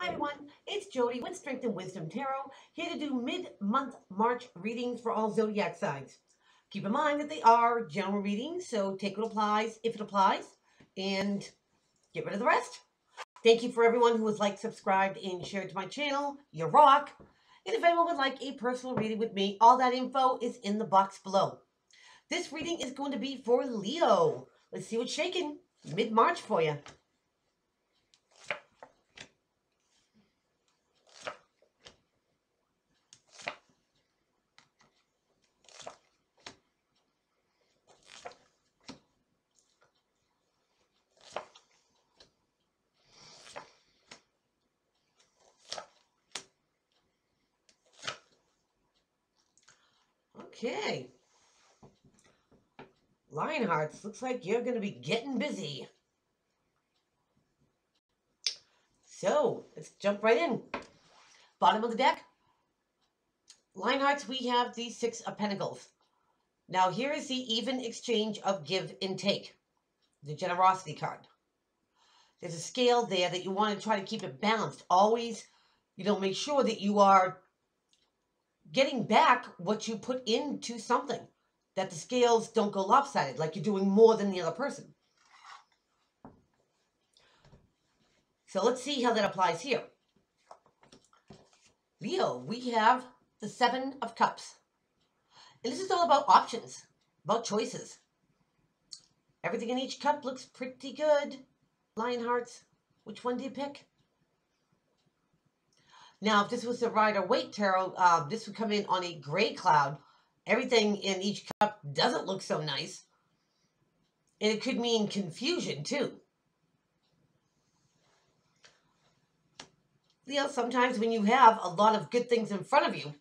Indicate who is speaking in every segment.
Speaker 1: Hi everyone, it's Jody with Strength and Wisdom Tarot, here to do mid-month March readings for all zodiac signs. Keep in mind that they are general readings, so take what applies if it applies, and get rid of the rest. Thank you for everyone who has liked, subscribed, and shared to my channel. You rock! And if anyone would like a personal reading with me, all that info is in the box below. This reading is going to be for Leo. Let's see what's shaking mid-March for you. Okay. Lionhearts, looks like you're going to be getting busy. So, let's jump right in. Bottom of the deck. Lionhearts, we have the Six of Pentacles. Now, here is the even exchange of give and take. The generosity card. There's a scale there that you want to try to keep it balanced. Always, make sure that you are getting back what you put into something. That the scales don't go lopsided, like you're doing more than the other person. So let's see how that applies here. Leo, we have the Seven of Cups. And this is all about options, about choices. Everything in each cup looks pretty good. Lionhearts, which one do you pick? Now, if this was the Rider-Waite Tarot, this would come in on a gray cloud. Everything in each cup doesn't look so nice. And it could mean confusion, too. Sometimes when you have a lot of good things in front of you,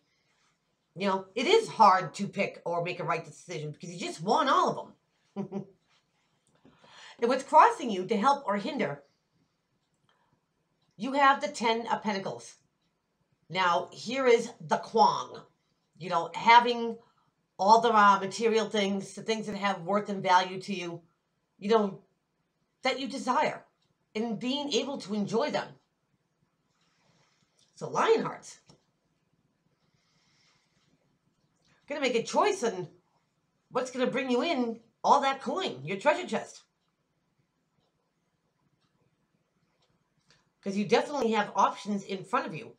Speaker 1: it is hard to pick or make a right decision because you just want all of them. And what's crossing you to help or hinder, you have the Ten of Pentacles. Now, here is the Kwang. Having all the material things, the things that have worth and value to you, that you desire, and being able to enjoy them. So, Lionhearts, going to make a choice on what's going to bring you in all that coin, your treasure chest. Because you definitely have options in front of you.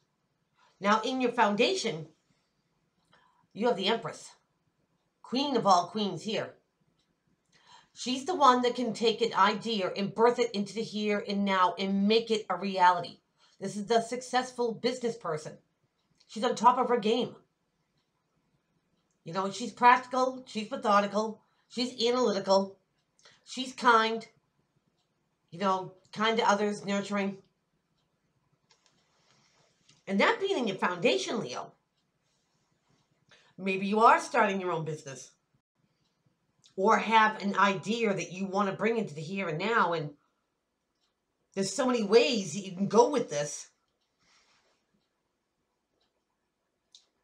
Speaker 1: Now, in your foundation, you have the Empress, Queen of all queens here. She's the one that can take an idea and birth it into the here and now and make it a reality. This is the successful business person. She's on top of her game. She's practical, she's methodical, she's analytical, she's kind, kind to others, nurturing. And that being in your foundation, Leo, maybe you are starting your own business or have an idea that you want to bring into the here and now, and there's so many ways that you can go with this.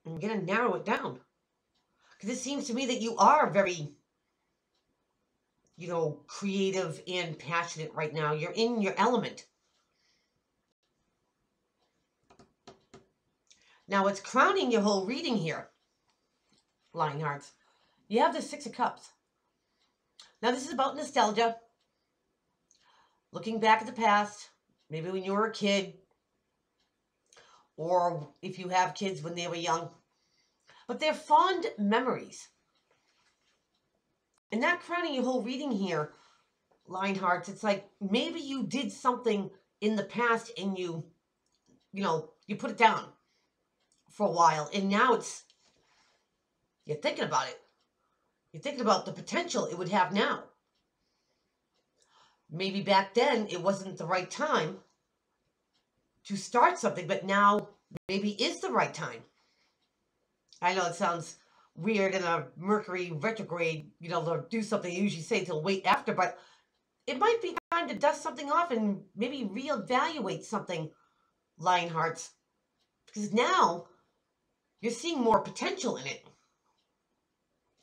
Speaker 1: I'm going to narrow it down. Because it seems to me that you are very, creative and passionate right now. You're in your element. Now, what's crowning your whole reading here, Lionhearts, you have the Six of Cups. Now, this is about nostalgia. Looking back at the past, maybe when you were a kid, or if you have kids when they were young. But they're fond memories. And that crowning your whole reading here, Lionhearts, it's like maybe you did something in the past and you put it down for a while. And now you're thinking about it. You're thinking about the potential it would have now. Maybe back then it wasn't the right time to start something, but now maybe is the right time. I know it sounds weird in a Mercury retrograde, to do something. You usually say to wait after, but it might be time to dust something off and maybe reevaluate something, Lionhearts. Because now you're seeing more potential in it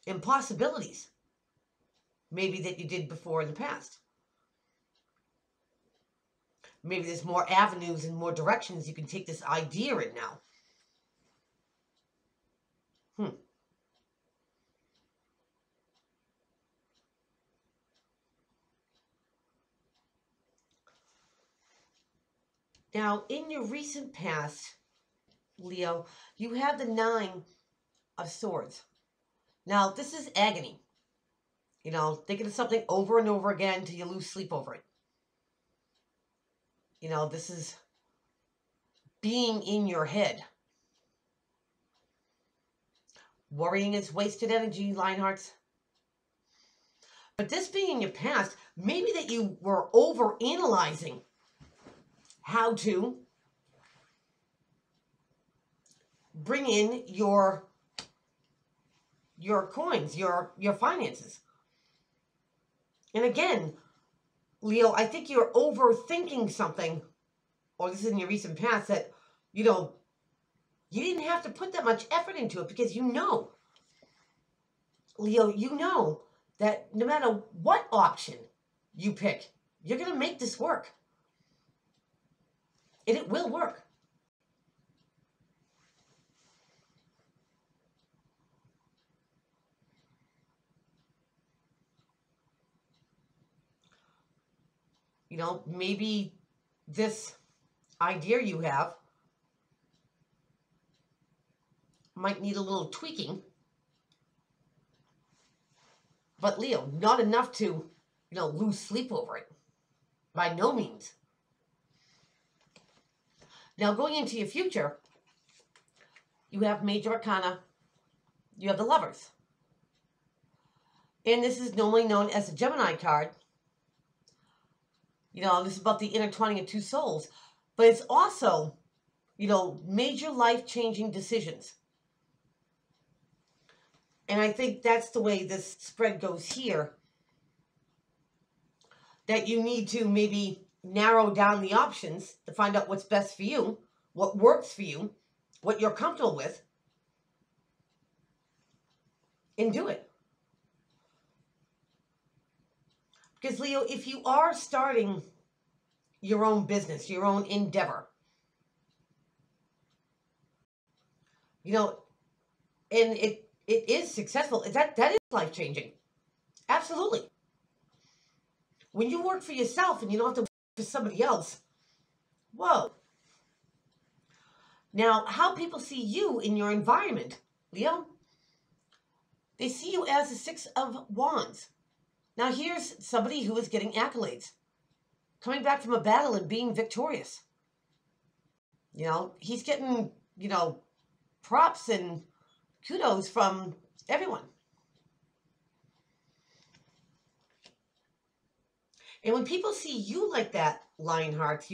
Speaker 1: and possibilities, maybe that you did before in the past. maybe there's more avenues and more directions you can take this idea in now. Now, in your recent past, Leo, you have the Nine of Swords. Now, this is agony. Thinking of something over and over again till you lose sleep over it. This is being in your head. Worrying is wasted energy, Lionhearts. But this being in your past, maybe that you were over analyzing how to bring in your coins, your finances. And again, Leo, I think you're overthinking something, or this is in your recent past, that, you didn't have to put that much effort into it because Leo, that no matter what option you pick, you're going to make this work. And it will work. Maybe this idea you have might need a little tweaking. But Leo, not enough to, lose sleep over it. By no means. Now, going into your future, you have Major Arcana, you have the Lovers. And this is normally known as the Gemini card. This is about the intertwining of two souls. But it's also, major life-changing decisions. And I think that's the way this spread goes here. That you need to maybe narrow down the options to find out what's best for you, what works for you, what you're comfortable with, and do it. Because, Leo, if you are starting your own business, your own endeavor, and it is successful, that is life-changing. Absolutely. When you work for yourself and you don't have to work for somebody else, whoa. Now, how people see you in your environment, Leo, they see you as the Six of Wands. Now, here's somebody who is getting accolades, coming back from a battle and being victorious. He's getting, props and kudos from everyone. And when people see you like that, Lionheart,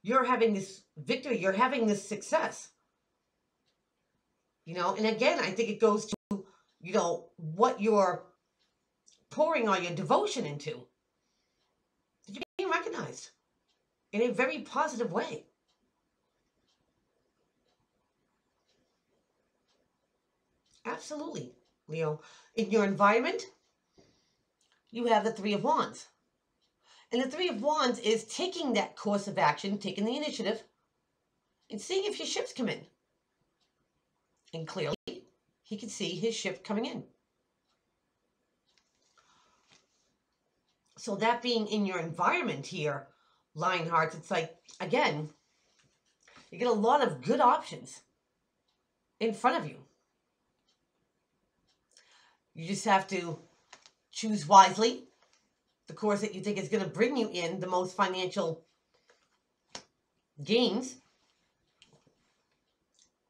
Speaker 1: you're having this victory, you're having this success. And again, I think it goes to, what you're pouring all your devotion into. You're being recognized in a very positive way. Absolutely, Leo. In your environment, you have the Three of Wands. And the Three of Wands is taking that course of action, taking the initiative, and seeing if your ships come in. And clearly, he can see his ship coming in. So that being in your environment here, Lionhearts, it's like, again, you get a lot of good options in front of you. You just have to choose wisely the course that you think is going to bring you in the most financial gains.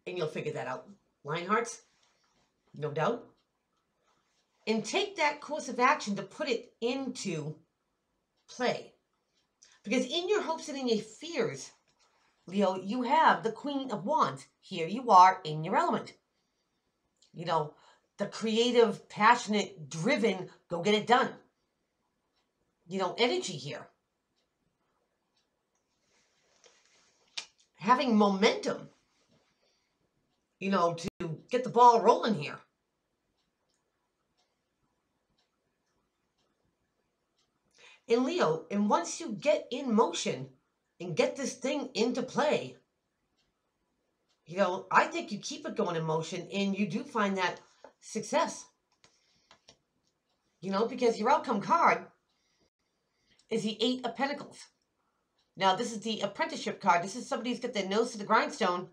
Speaker 1: And you'll figure that out, Lionhearts, no doubt. And take that course of action to put it into play. Because in your hopes and in your fears, Leo, you have the Queen of Wands. Here you are in your element. The creative, passionate, driven, go get it done. Energy here. Having momentum, to get the ball rolling here. And Leo, and once you get in motion, and get this thing into play, I think you keep it going in motion and you do find that success. Because your outcome card is the Eight of Pentacles. Now, this is the apprenticeship card. This is somebody who's got their nose to the grindstone,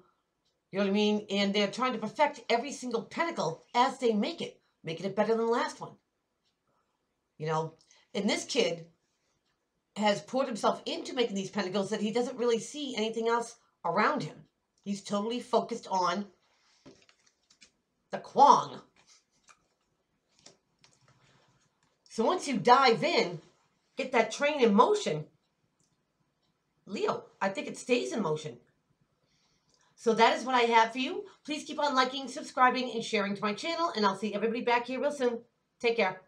Speaker 1: you know what I mean? And they're trying to perfect every single pentacle as they making it better than the last one. And this kid has poured himself into making these pentacles that he doesn't really see anything else around him. He's totally focused on the Kwang. So once you dive in, get that train in motion, Leo, I think it stays in motion. So that is what I have for you. Please keep on liking, subscribing, and sharing to my channel, and I'll see everybody back here real soon. Take care.